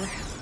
here.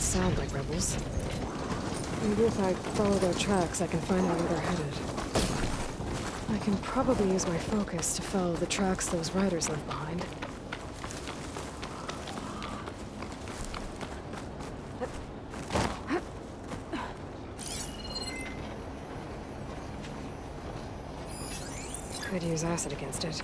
Sound like rebels. Maybe if I follow their tracks, I can find out where they're headed. I can probably use my focus to follow the tracks those riders left behind. Could use acid against it.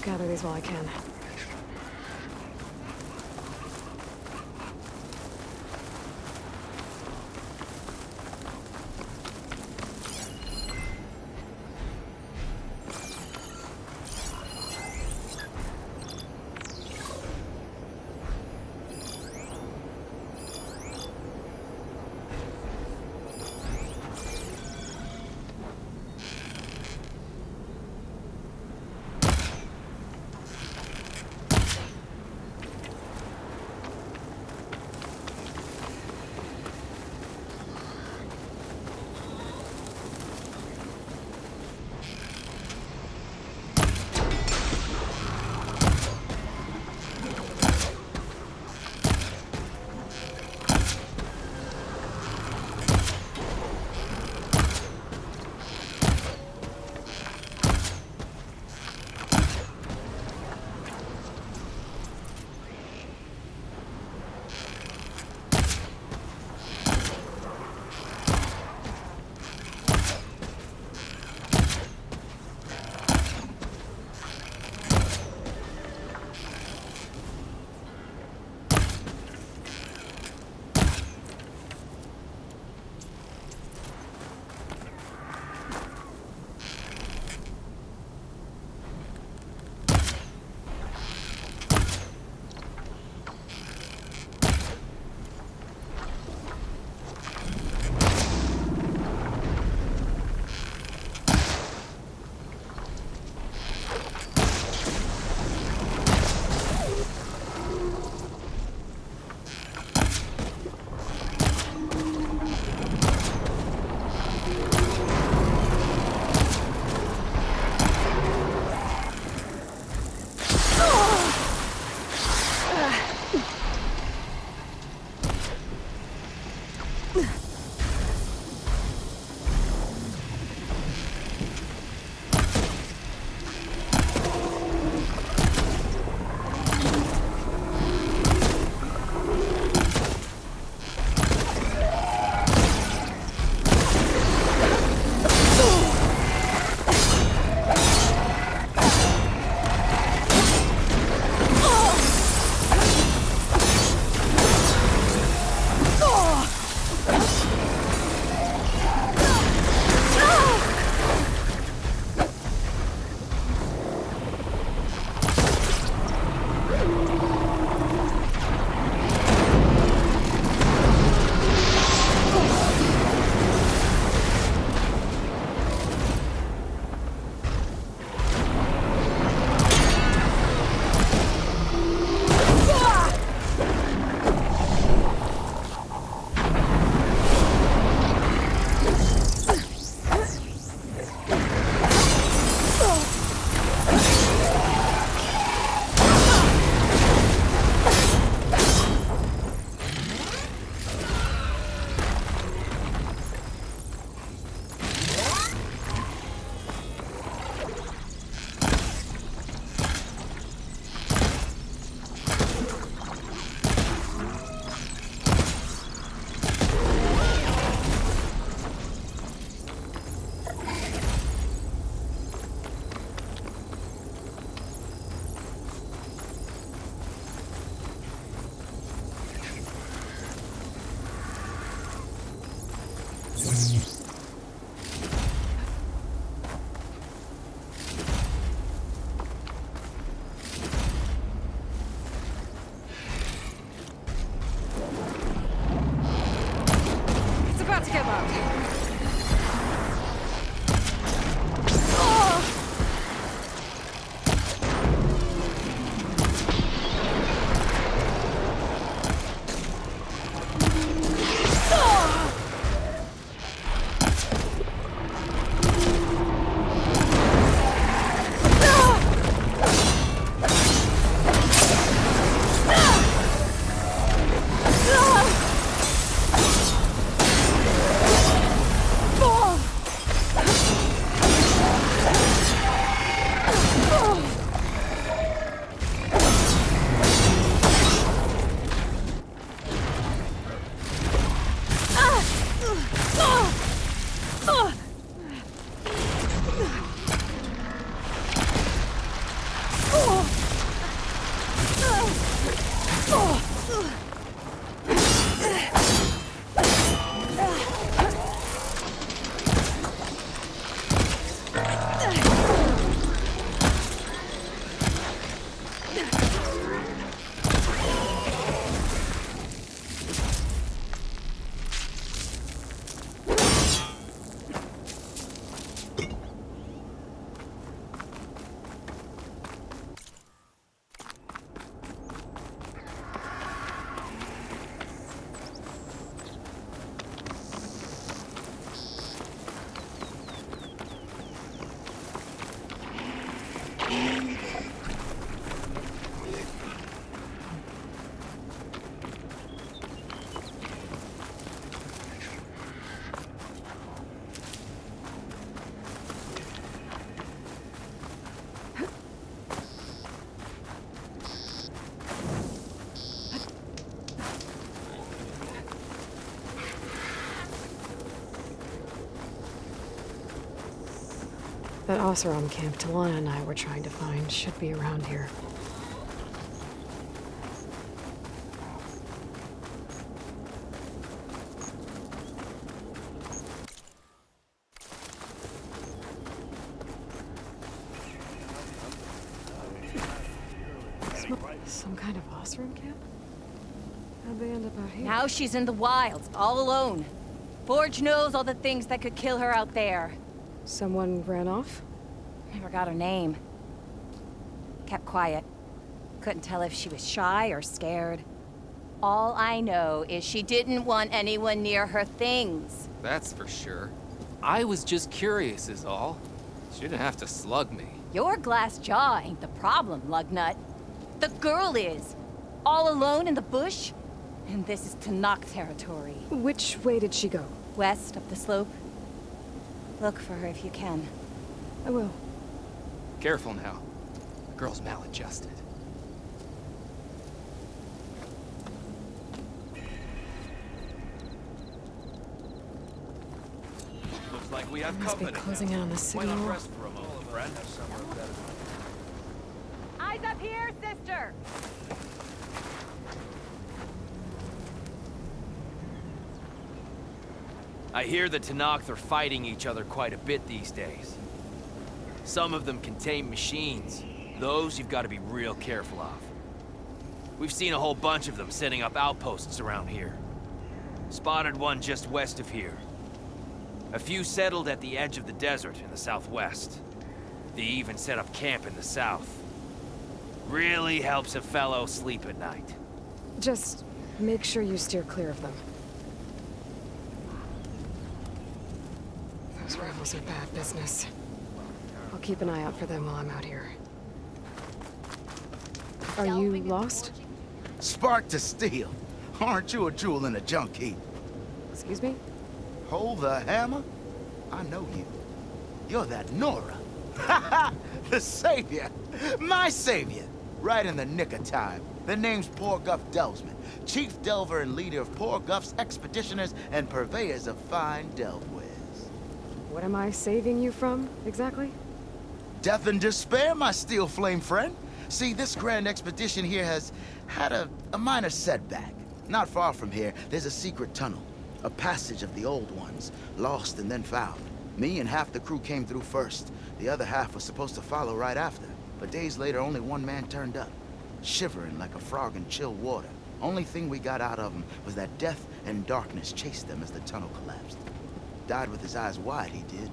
gather these while I can. That Oseram camp Talana and I were trying to find should be around here. Some kind of Oseram camp? How'd they end up out here? Now she's in the wilds, all alone. Forge knows all the things that could kill her out there. Someone ran off? Never got her name. Kept quiet. Couldn't tell if she was shy or scared. All I know is she didn't want anyone near her things. That's for sure. I was just curious is all. She didn't have to slug me. Your glass jaw ain't the problem, Lugnut. The girl is. All alone in the bush. And this is Tenakth territory. Which way did she go? West up the slope. Look for her if you can. I will. Careful now. The girl's maladjusted. Looks like we have Must be company. closing in on the city wall. Rest for a moment, friend. Eyes up here, sister! I hear the Tenakth are fighting each other quite a bit these days. Some of them contain machines. Those you've got to be real careful of. We've seen a whole bunch of them setting up outposts around here. Spotted one just west of here. A few settled at the edge of the desert in the southwest. They even set up camp in the south. Really helps a fellow sleep at night. Just make sure you steer clear of them. Those rebels are bad business. I'll keep an eye out for them while I'm out here. Are you lost? Spark to steel. Aren't you a jewel in a junk heap? Excuse me? Hold the hammer? I know you. You're that Nora. Ha ha! The savior! My savior! Right in the nick of time. The name's Porguff Delvesman, chief delver and leader of Porguff's expeditioners and purveyors of fine delve wares. What am I saving you from, exactly? Death and despair, my steel flame friend. See, this grand expedition here has had a minor setback. Not far from here, there's a secret tunnel. A passage of the old ones, lost and then found. Me and half the crew came through first. The other half was supposed to follow right after. But days later, only one man turned up, shivering like a frog in chill water. Only thing we got out of him was that death and darkness chased them as the tunnel collapsed. Died with his eyes wide, he did.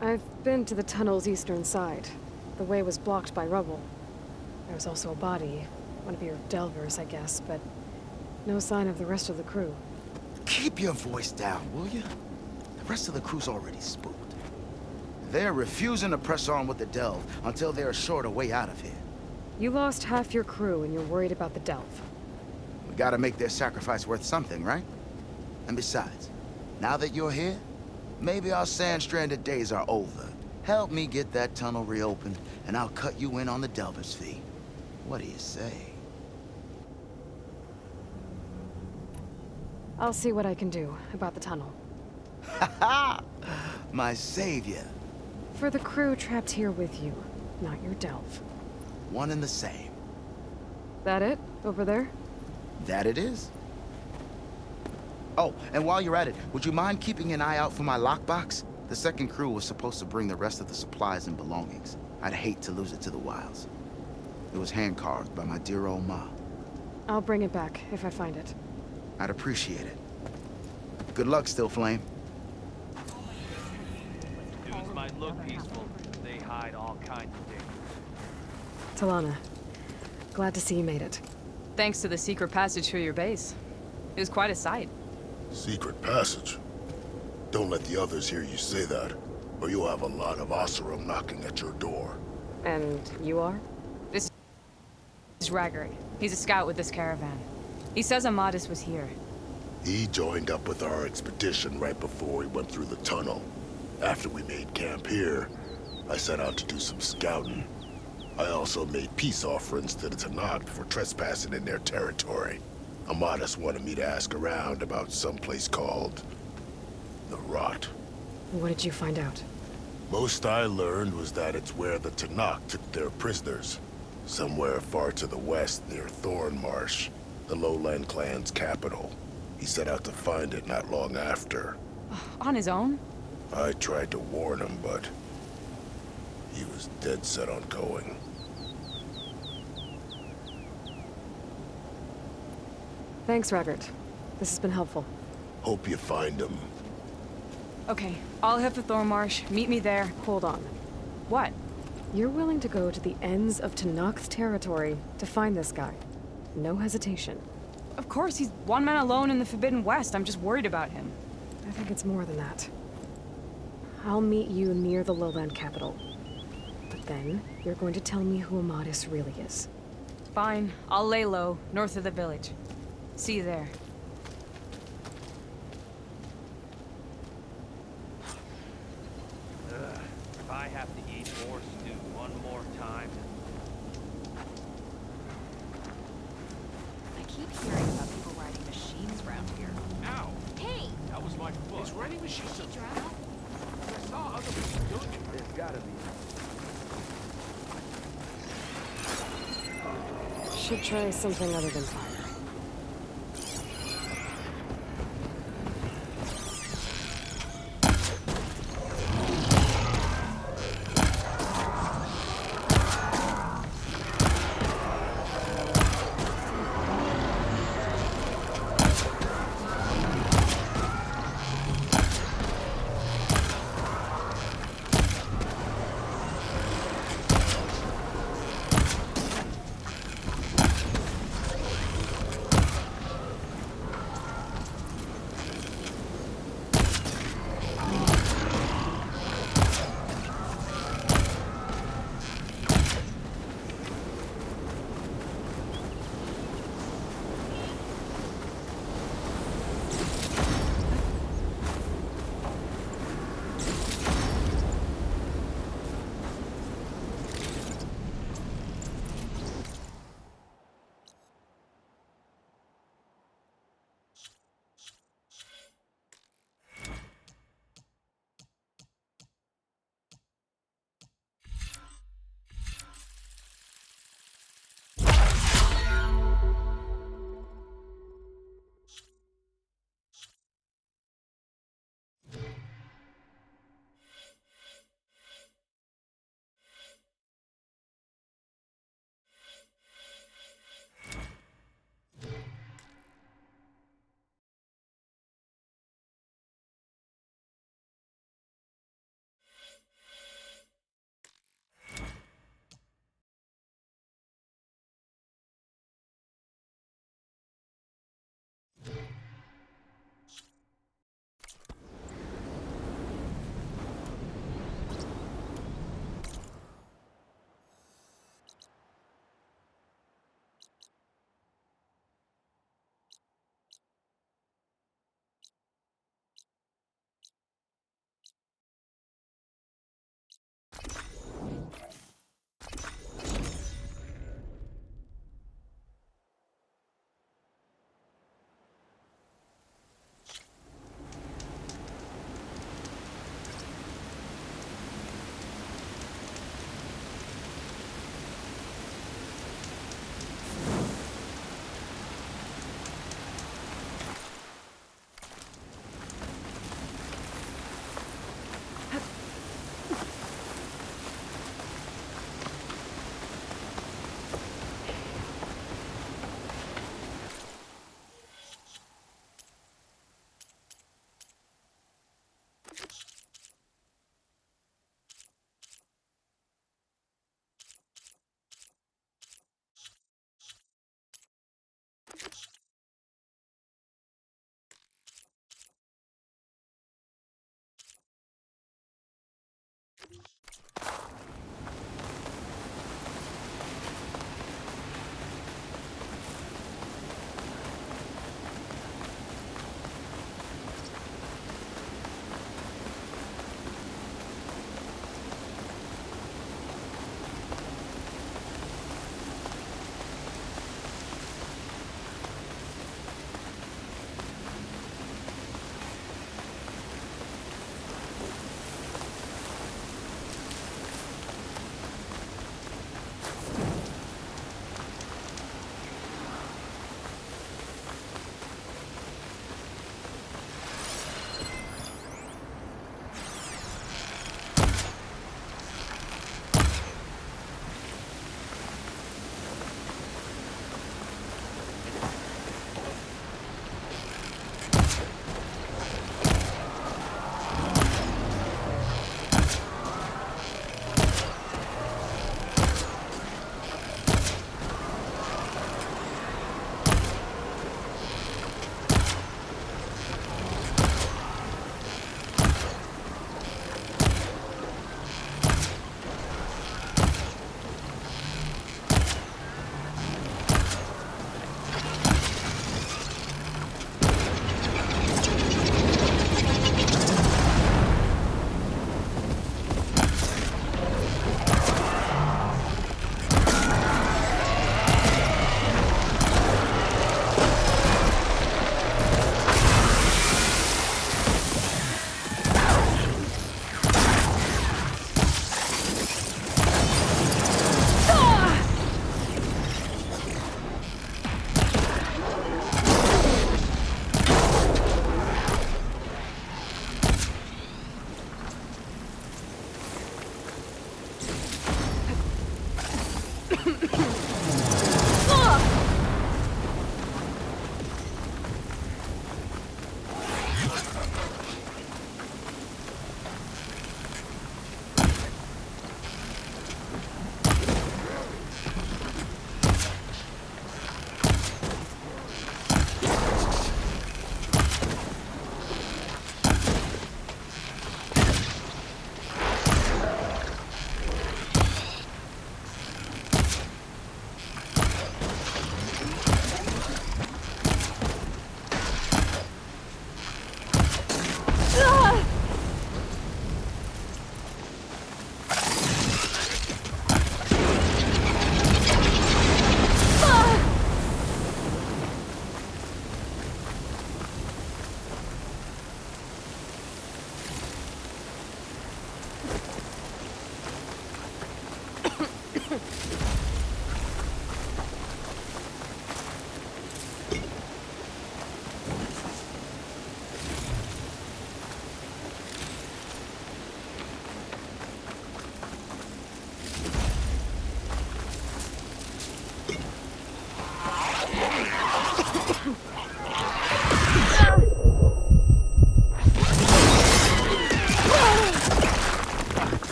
I've been to the tunnel's eastern side. The way was blocked by rubble. There was also a body. One of your delvers, I guess, but no sign of the rest of the crew. Keep your voice down, will you? The rest of the crew's already spooked. They're refusing to press on with the delve until they're assured a way out of here. You lost half your crew and you're worried about the delve. We gotta make their sacrifice worth something, right? And besides, now that you're here, maybe our sand-stranded days are over. Help me get that tunnel reopened, and I'll cut you in on the delver's fee. What do you say? I'll see what I can do about the tunnel. Ha ha! My savior. For the crew trapped here with you, not your delve. One and the same. That it? Over there? That it is. Oh, and while you're at it, would you mind keeping an eye out for my lockbox? The second crew was supposed to bring the rest of the supplies and belongings. I'd hate to lose it to the wilds. It was hand-carved by my dear old ma. I'll bring it back if I find it. I'd appreciate it. Good luck, Still Flame. Dudes might look peaceful. They hide all kinds of danger. Talana, glad to see you made it. Thanks to the secret passage to your base. It was quite a sight. Secret passage? Don't let the others hear you say that, or you'll have a lot of Oseram knocking at your door. And you are? This is Raggery. He's a scout with this caravan. He says Amadis was here. He joined up with our expedition right before we went through the tunnel. After we made camp here, I set out to do some scouting. I also made peace offerings to the Tenakth for trespassing in their territory. Amadis wanted me to ask around about some place called the Rot. What did you find out? Most I learned was that it's where the Tenakth took their prisoners. Somewhere far to the west near Thornmarsh, the Lowland clan's capital. He set out to find it not long after. On his own? I tried to warn him, but he was dead set on going. Thanks, Raggart. This has been helpful. Hope you find him. Okay, I'll head for Thornmarsh. Meet me there. Hold on. What? You're willing to go to the ends of Tenakth territory to find this guy. No hesitation. Of course, he's one man alone in the Forbidden West. I'm just worried about him. I think it's more than that. I'll meet you near the Lowland capital. But then, you're going to tell me who Amadis really is. Fine, I'll lay low, north of the village. See you there. If I have to eat more stew one more time... I keep hearing about people riding machines around here. Ow! Hey! That was my foot. Is riding machines Hey, a... Drow. I saw other people doing it. There's gotta be. Should try something other than fire.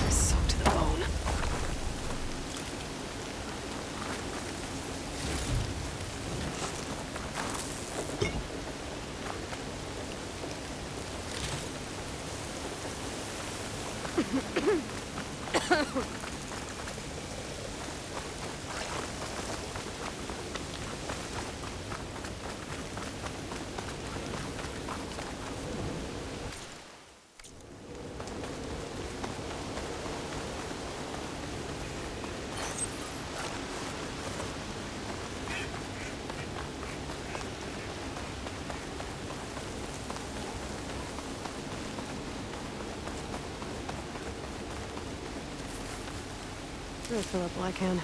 Soaked to the bone. Good, Philip Blackhand.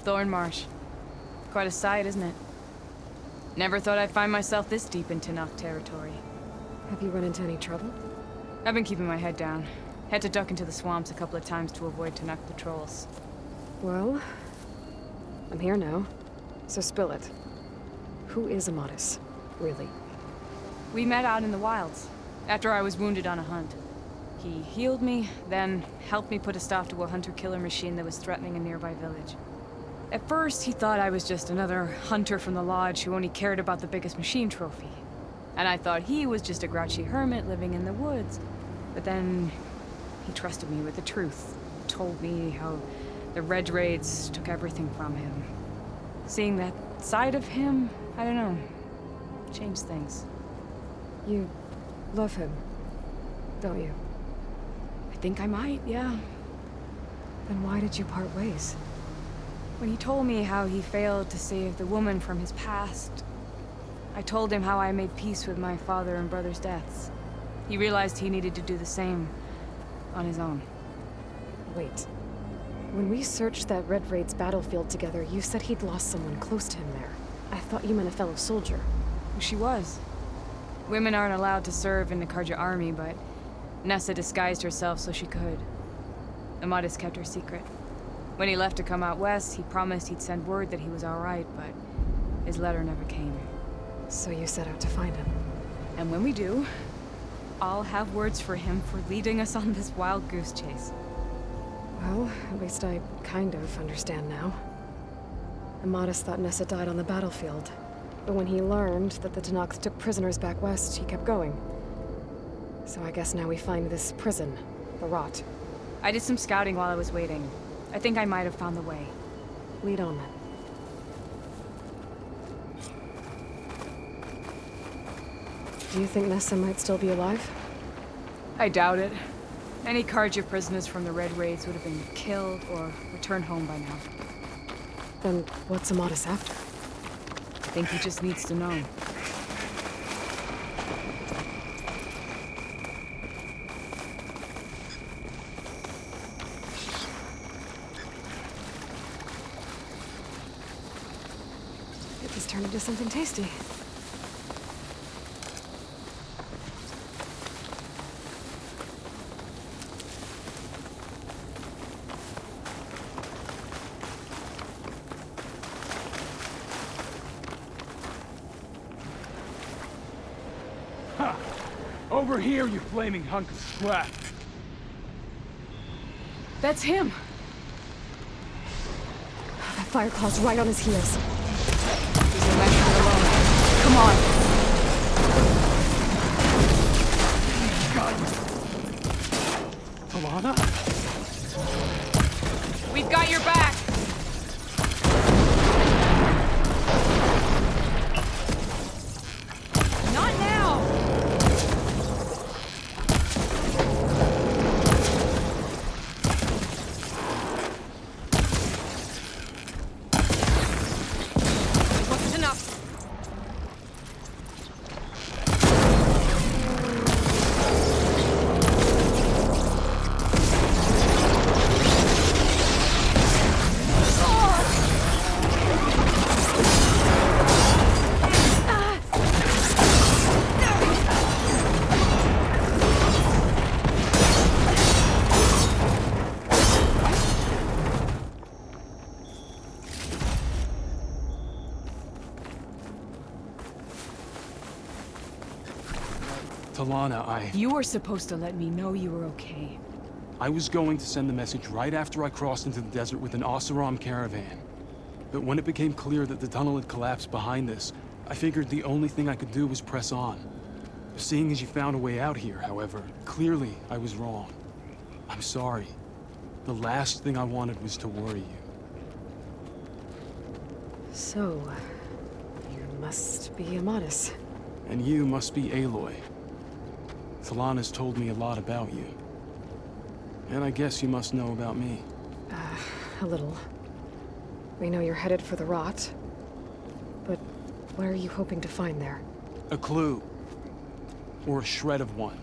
Thornmarsh. Quite a sight, isn't it? Never thought I'd find myself this deep in Tenakth territory. Have you run into any trouble? I've been keeping my head down. Had to duck into the swamps a couple of times to avoid Tenakth patrols. Well, I'm here now, so spill it. Who is Amadis, really? We met out in the wilds, after I was wounded on a hunt. He healed me, then helped me put a stop to a hunter-killer machine that was threatening a nearby village. At first, he thought I was just another hunter from the Lodge who only cared about the biggest machine trophy. And I thought he was just a grouchy hermit living in the woods. But then, he trusted me with the truth. Told me how the Red Raids took everything from him. Seeing that side of him, I don't know, changed things. You love him, don't you? I think I might, yeah. Then why did you part ways? When he told me how he failed to save the woman from his past, I told him how I made peace with my father and brother's deaths. He realized he needed to do the same on his own. Wait. When we searched that Red Raid's battlefield together, you said he'd lost someone close to him there. I thought you meant a fellow soldier. She was. Women aren't allowed to serve in the Karja army, but Nessa disguised herself so she could. Amadis kept her secret. When he left to come out west, he promised he'd send word that he was alright, but his letter never came. So you set out to find him. And when we do, I'll have words for him for leading us on this wild goose chase. Well, at least I kind of understand now. Amadis thought Nessa died on the battlefield, but when he learned that the Tenakth took prisoners back west, he kept going. So I guess now we find this prison, the Rot. I did some scouting while I was waiting. I think I might have found the way. Lead on then. Do you think Nessa might still be alive? I doubt it. Any Karja prisoners from the Red Raids would have been killed or returned home by now. Then what's Amadis after? I think he just needs to know. It just turned into something tasty. Over here, you flaming hunk of scrap. That's him! That Fireclaw's right on his heels. He's a measure alone. Come on! Alana? We've got your back! Not now! Wasn't enough. Talana, You were supposed to let me know you were okay. I was going to send the message right after I crossed into the desert with an Oseram caravan. But when it became clear that the tunnel had collapsed behind us, I figured the only thing I could do was press on. Seeing as you found a way out here, however, clearly I was wrong. I'm sorry. The last thing I wanted was to worry you. So, you must be Amadis. And you must be Aloy. Talana's told me a lot about you. And I guess you must know about me. A little. We know you're headed for the Rot. But what are you hoping to find there? A clue. Or a shred of one.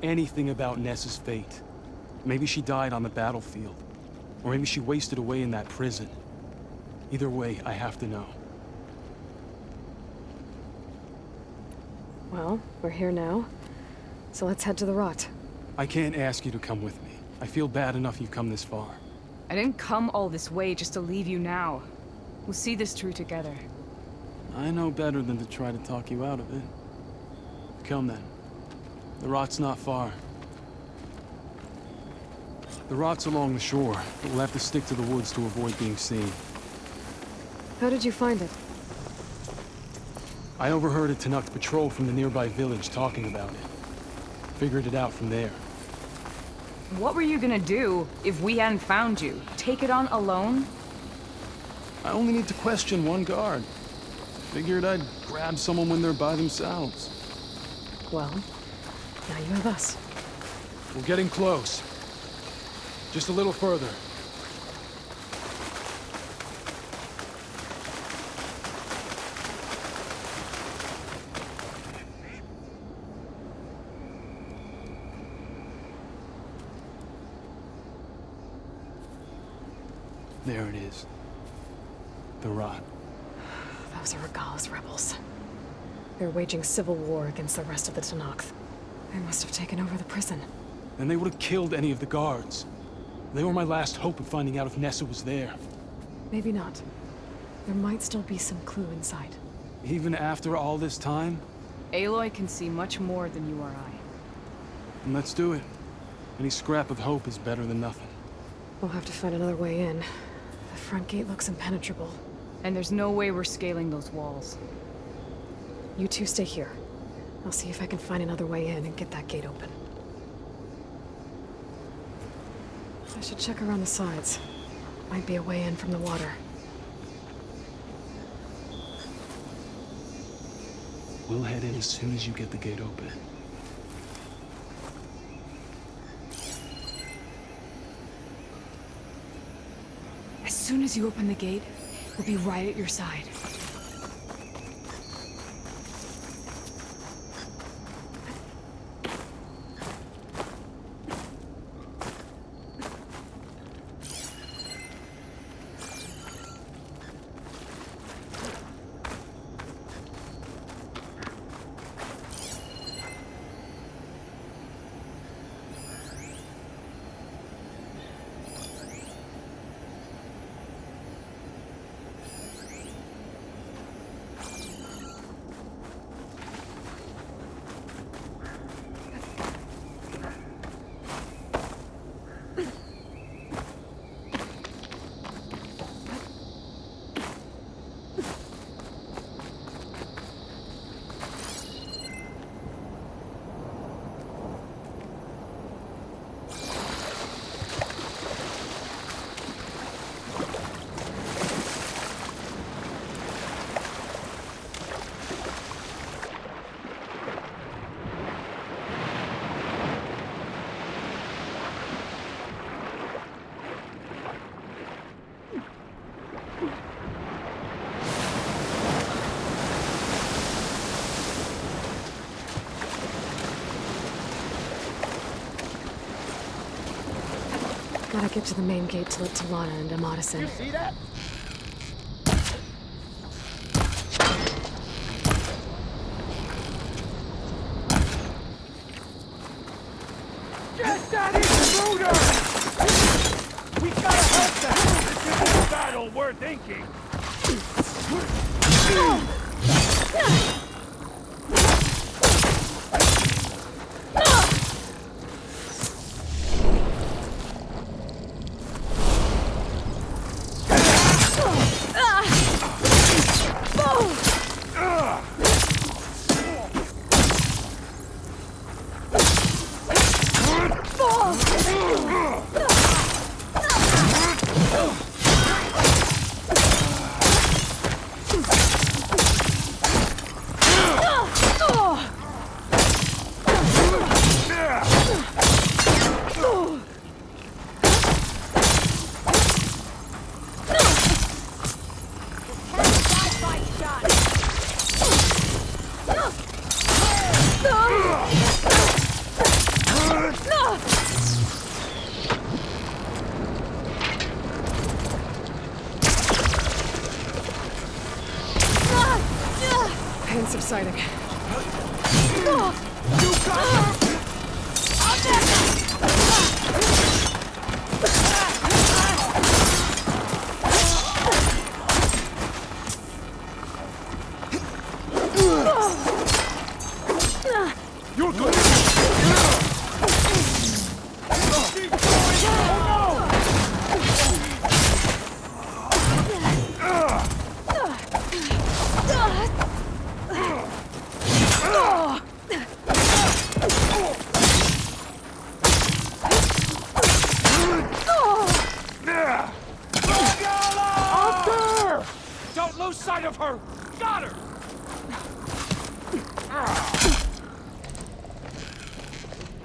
Anything about Nessa's fate. Maybe she died on the battlefield. Or maybe she wasted away in that prison. Either way, I have to know. Well, we're here now. So let's head to the rot. I can't ask you to come with me. I feel bad enough you've come this far. I didn't come all this way just to leave you now. We'll see this through together. I know better than to try to talk you out of it. Come then. The rot's not far. The rot's along the shore, but we'll have to stick to the woods to avoid being seen. How did you find it? I overheard a Tenakth patrol from the nearby village talking about it. Figured it out from there. What were you gonna do if we hadn't found you? Take it on alone? I only need to question one guard. Figured I'd grab someone when they're by themselves. Well, now you have us. We're getting close. Just a little further. There it is. The rot. Those are Regal's rebels. They're waging civil war against the rest of the Tenakth. They must have taken over the prison. Then they would have killed any of the guards. They were my last hope of finding out if Nessa was there. Maybe not. There might still be some clue inside. Even after all this time? Aloy can see much more than you or I. And let's do it. Any scrap of hope is better than nothing. We'll have to find another way in. The front gate looks impenetrable. And there's no way we're scaling those walls. You two stay here. I'll see if I can find another way in and get that gate open. I should check around the sides. Might be a way in from the water. We'll head in as soon as you get the gate open. As soon as you open the gate, we'll be right at your side. Gotta get to the main gate to let Talana and Amadis in. You see that? Get that intruder! We gotta help them! This isn't a battle worth thinking! I'm sighting. You're good! Don't lose sight of her! Got her!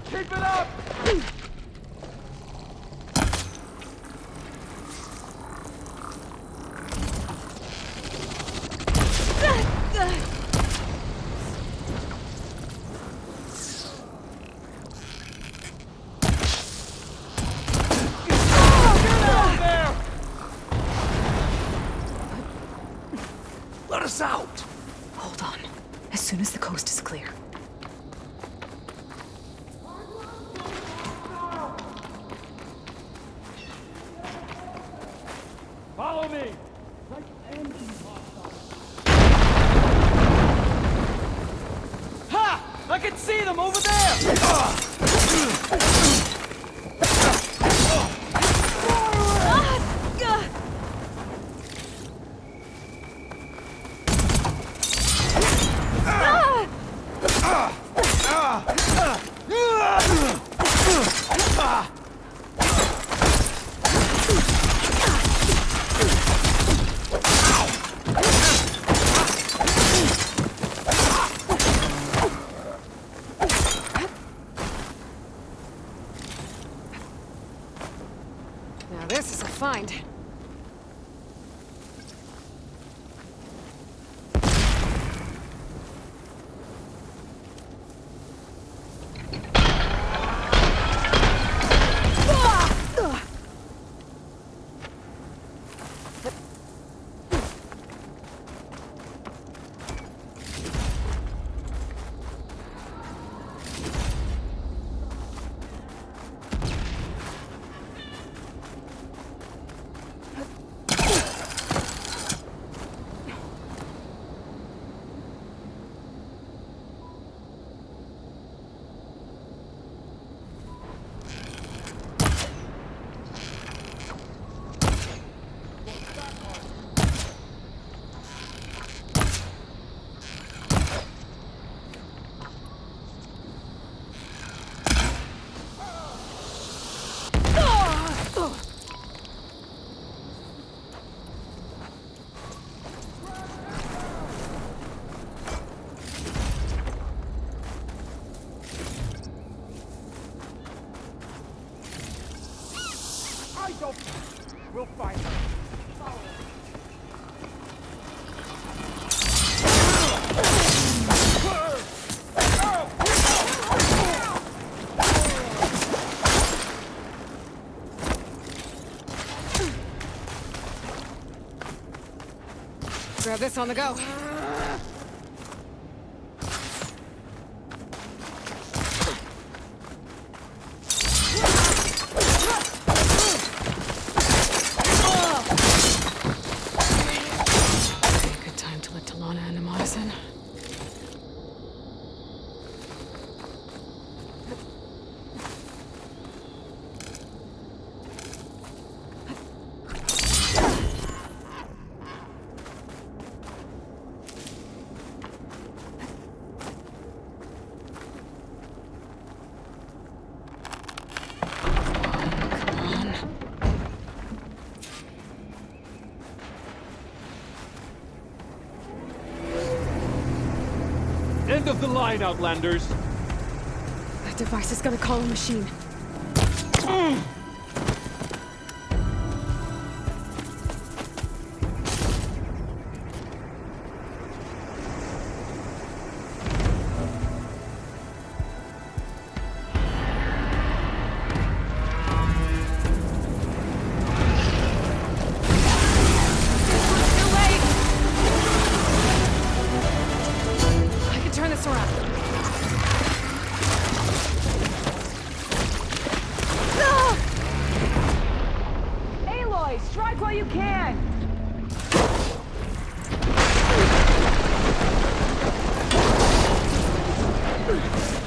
Keep it up! Let us out! Hold on. As soon as the coast is clear. Follow me! Ha! I can see them over there! Now this is a find. We'll find her. Grab this on the go. Good time to let Talana and Amaz in. End of the line, Outlanders! That device is gonna call a machine. while you can!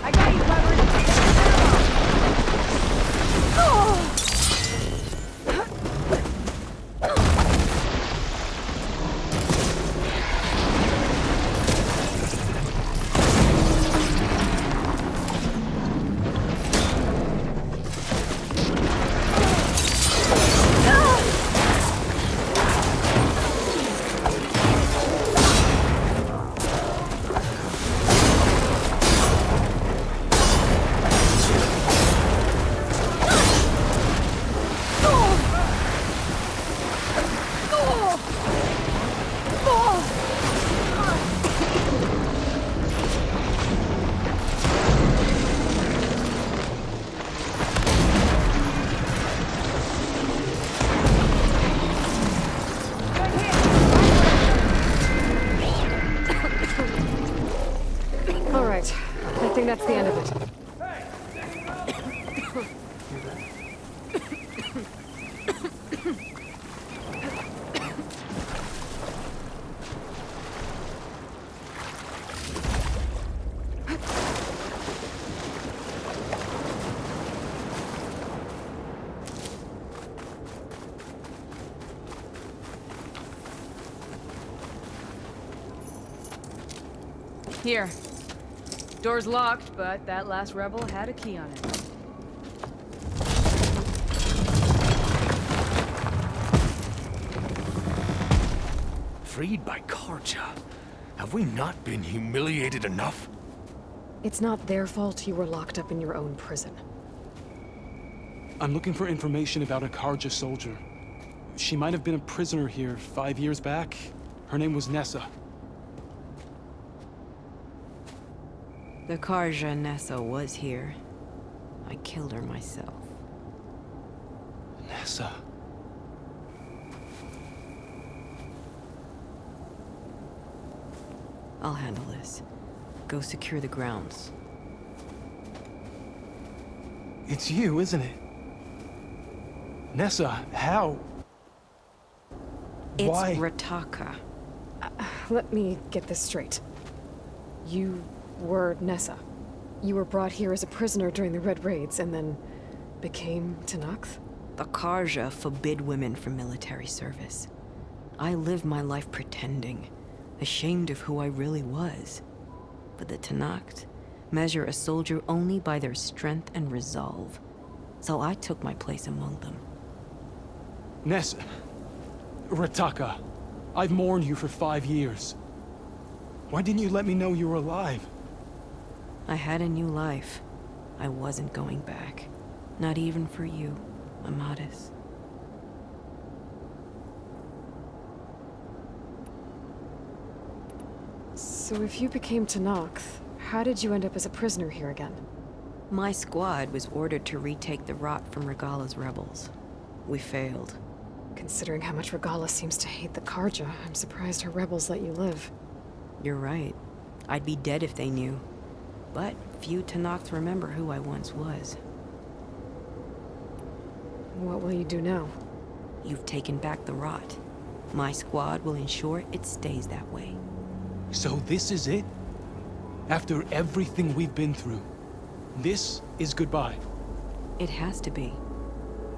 I got you covered! I think that's the end of it. Here. Door's locked, but that last rebel had a key on it. Freed by Karja. Have we not been humiliated enough? It's not their fault you were locked up in your own prison. I'm looking for information about a Karja soldier. She might have been a prisoner here 5 years back. Her name was Nessa. The Karja Nessa was here. I killed her myself. Nessa. I'll handle this. Go secure the grounds. It's you, isn't it? Nessa, how? It's Why? Rataka. Let me get this straight. You were Nessa. You were brought here as a prisoner during the Red Raids and then became Tenakth? The Karja forbid women from military service. I lived my life pretending, ashamed of who I really was. But the Tenakth measure a soldier only by their strength and resolve. So I took my place among them. Nessa. Rataka. I've mourned you for 5 years. Why didn't you let me know you were alive? I had a new life. I wasn't going back. Not even for you, Amadis. So if you became Tenakth, how did you end up as a prisoner here again? My squad was ordered to retake the Rot from Regala's rebels. We failed. Considering how much Regala seems to hate the Karja, I'm surprised her rebels let you live. You're right. I'd be dead if they knew. But few Tenakth remember who I once was. What will you do now? You've taken back the Rot. My squad will ensure it stays that way. So this is it? After everything we've been through, this is goodbye? It has to be.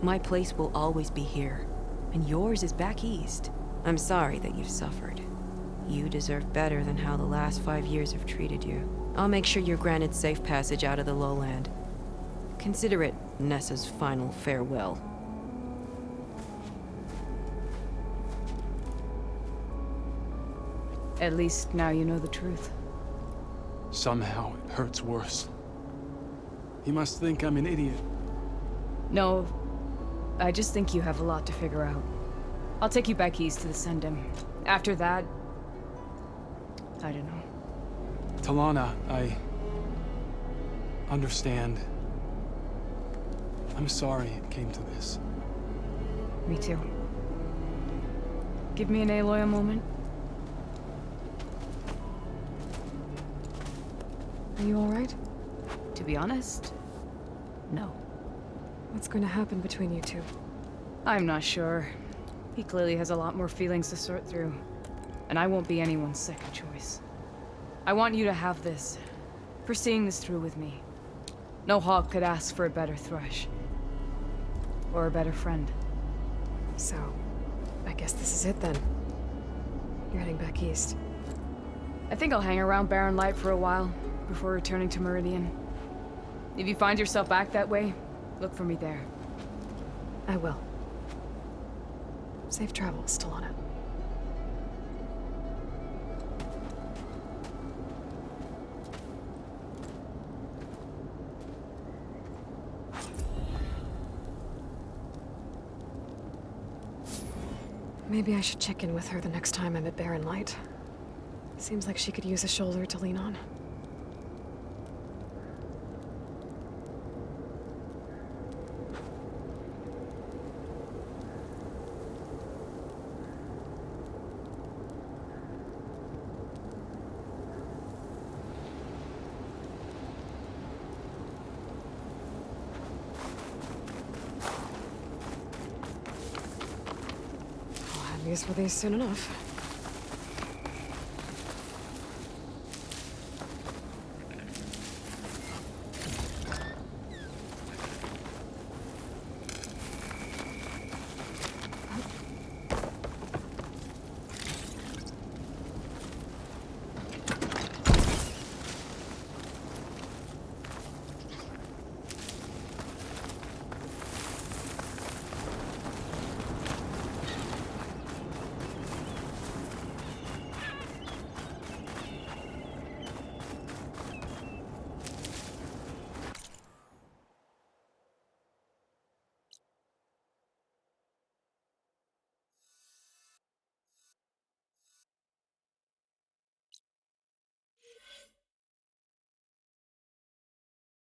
My place will always be here, and yours is back east. I'm sorry that you've suffered. You deserve better than how the last 5 years have treated you. I'll make sure you're granted safe passage out of the lowland. Consider it Nessa's final farewell. At least now you know the truth. Somehow it hurts worse. You must think I'm an idiot. No, I just think you have a lot to figure out. I'll take you back east to the Sendem. After that, I don't know. Talana, I understand. I'm sorry it came to this. Me too. Give me an Aloy a moment. Are you alright? To be honest, no. What's going to happen between you two? I'm not sure. He clearly has a lot more feelings to sort through, and I won't be anyone's second choice. I want you to have this, for seeing this through with me. No hog could ask for a better thrush. Or a better friend. So, I guess this is it then. You're heading back east. I think I'll hang around Barren Light for a while, before returning to Meridian. If you find yourself back that way, look for me there. I will. Safe travels, Talana. Maybe I should check in with her the next time I'm at Barren Light. Seems like she could use a shoulder to lean on. I'll have use for these soon enough.